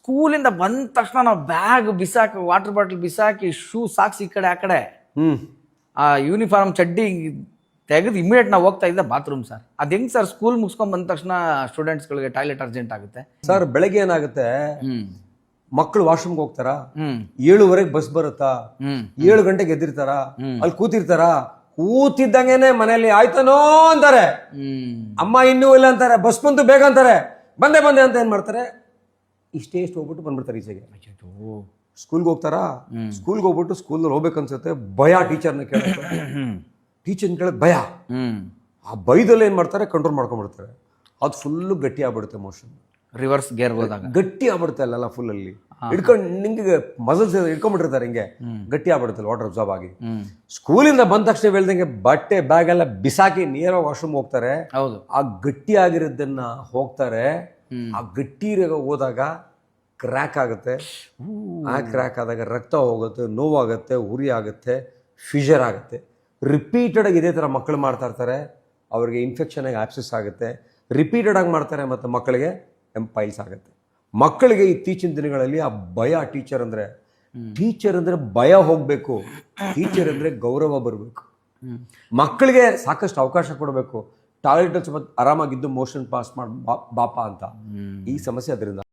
ಸ್ಕೂಲಿಂದ ಬಂದ ತಕ್ಷಣ ನಾವು ಬ್ಯಾಗ್ ಬಿಸಾಕಿ, ವಾಟರ್ ಬಾಟಲ್ ಬಿಸಾಕಿ, ಶೂ ಸಾಕ್ಸ್ ಈ ಕಡೆ ಆ ಕಡೆ, ಆ ಯೂನಿಫಾರ್ಮ್ ಚಡ್ಡಿ ತೆಗೆದು ಇಮಿಡಿಯೇಟ್ ನಾವು ಹೋಗ್ತಾ ಇದ್ದ ಬಾತ್ರೂಮ್ ಸರ್. ಅದು ಹೆಂಗ್ ಸರ್ ಸ್ಕೂಲ್ ಮುಗಿಸ್ಕೊಂಡ್ ಬಂದ ತಕ್ಷಣ ಸ್ಟೂಡೆಂಟ್ಸ್ಗಳಿಗೆ ಟಾಯ್ಲೆಟ್ ಅರ್ಜೆಂಟ್ ಆಗುತ್ತೆ ಸರ್? ಬೆಳಗ್ಗೆ ಏನಾಗುತ್ತೆ, ಮಕ್ಕಳು ವಾಶ್ರೂಮ್ಗೆ ಹೋಗ್ತಾರ, 7:15 ಬಸ್ ಬರುತ್ತಾ, 7 ಗಂಟೆಗೆ ಎದ್ದಿರ್ತಾರ, ಅಲ್ಲಿ ಕೂತಿರ್ತಾರ, ಕೂತಿದ್ದಂಗೆನೆ ಮನೇಲಿ ಆಯ್ತಾನೋ ಅಂತಾರೆ, ಅಮ್ಮ ಇನ್ನೂ ಇಲ್ಲ ಅಂತಾರೆ, ಬಸ್ ಬಂತು ಬೇಗ ಅಂತಾರೆ, ಬಂದೆ ಅಂತ ಏನ್ ಮಾಡ್ತಾರೆ, ಇಷ್ಟೇ ಹೋಗ್ಬಿಟ್ಟು ಬಂದ್ಬಿಡ್ತಾರೆ ಈಚೆಗೆ. ಸ್ಕೂಲ್ಗೆ ಹೋಗ್ತಾರಾ, ಸ್ಕೂಲ್ಗೆ ಹೋಗ್ಬಿಟ್ಟು ಸ್ಕೂಲ್ನಲ್ಲಿ ಹೋಗ್ಬೇಕನ್ಸುತ್ತೆ, ಭಯ ಟೀಚರ್ನ ಕೇಳಕ್ಕೆ, ಟೀಚರ್ನ ಕೇಳಕ್ ಭಯ. ಆ ಭಯದಲ್ಲಿ ಏನ್ ಮಾಡ್ತಾರೆ, ಕಂಟ್ರೋಲ್ ಮಾಡ್ಕೊಂಡ್ಬಿಡ್ತಾರೆ. ಅದು ಫುಲ್ಲು ಗಟ್ಟಿ ಆಗ್ಬಿಡುತ್ತೆ, ಮೋಷನ್ ರಿವರ್ಸ್ ಗೇರ್ ಹೋದಾಗ ಗಟ್ಟಿ ಆಗ್ಬಿಡುತ್ತೆ ಅಲ್ಲೆಲ್ಲ ಫುಲ್ ಅಲ್ಲಿ ಹಿಡ್ಕೊಂಡು ನಿಂಗೆ ಮಸಲ್ಸ್ ಹಿಡ್ಕೊಂಡ್ಬಿಟ್ಟಿರ್ತಾರೆ, ಹಿಂಗೆ ಗಟ್ಟಿ ಆಗ್ಬಿಡುತ್ತಲ್ಲ ವಾಟರ್ ಅಬ್ಸಾರ್ಬ್ ಆಗಿ. ಸ್ಕೂಲಿಂದ ಬಂದ ತಕ್ಷಣ ಹೇಳ್ದಂಗೆ ಬಟ್ಟೆ ಬ್ಯಾಗ್ ಎಲ್ಲ ಬಿಸಾಕಿ ನೇರವಾಗಿ ವಾಶ್ರೂಮ್ ಹೋಗ್ತಾರೆ. ಹೌದು, ಆ ಗಟ್ಟಿ ಆಗಿರೋದನ್ನ ಹೋಗ್ತಾರೆ. ಆ ಗಟ್ಟಿ ಹೋದಾಗ ಕ್ರ್ಯಾಕ್ ಆಗುತ್ತೆ. ಆ ಕ್ರ್ಯಾಕ್ ಆದಾಗ ರಕ್ತ ಹೋಗುತ್ತೆ, ನೋವಾಗುತ್ತೆ, ಉರಿ ಆಗುತ್ತೆ, ಫಿಷರ್ ಆಗುತ್ತೆ. ರಿಪೀಟೆಡ್ ಆಗಿ ಇದೇ ಥರ ಮಕ್ಕಳು ಮಾಡ್ತಾ ಇರ್ತಾರೆ, ಅವ್ರಿಗೆ ಇನ್ಫೆಕ್ಷನ್ ಆಗಿ ಆಪ್ಸಸ್ ಆಗುತ್ತೆ. ರಿಪೀಟೆಡ್ ಆಗಿ ಮಾಡ್ತಾರೆ, ಮತ್ತು ಮಕ್ಕಳಿಗೆ ಎಂಪೈಲ್ಸ್ ಆಗುತ್ತೆ. ಮಕ್ಕಳಿಗೆ ಇತ್ತೀಚಿನ ದಿನಗಳಲ್ಲಿ ಆ ಭಯ, ಟೀಚರ್ ಅಂದ್ರೆ ಭಯ ಹೋಗ್ಬೇಕು, ಟೀಚರ್ ಅಂದ್ರೆ ಗೌರವ ಬರಬೇಕು. ಮಕ್ಕಳಿಗೆ ಸಾಕಷ್ಟು ಅವಕಾಶ ಕೊಡಬೇಕು. ಟಾಯ್ಲೆಟ್ ಸ್ವಲ್ಪ ಆರಾಮಾಗಿದ್ದು ಮೋಷನ್ ಪಾಸ್ ಮಾಡಿ ಬಾಪ ಅಂತ. ಈ ಸಮಸ್ಯೆ ಅದರಿಂದ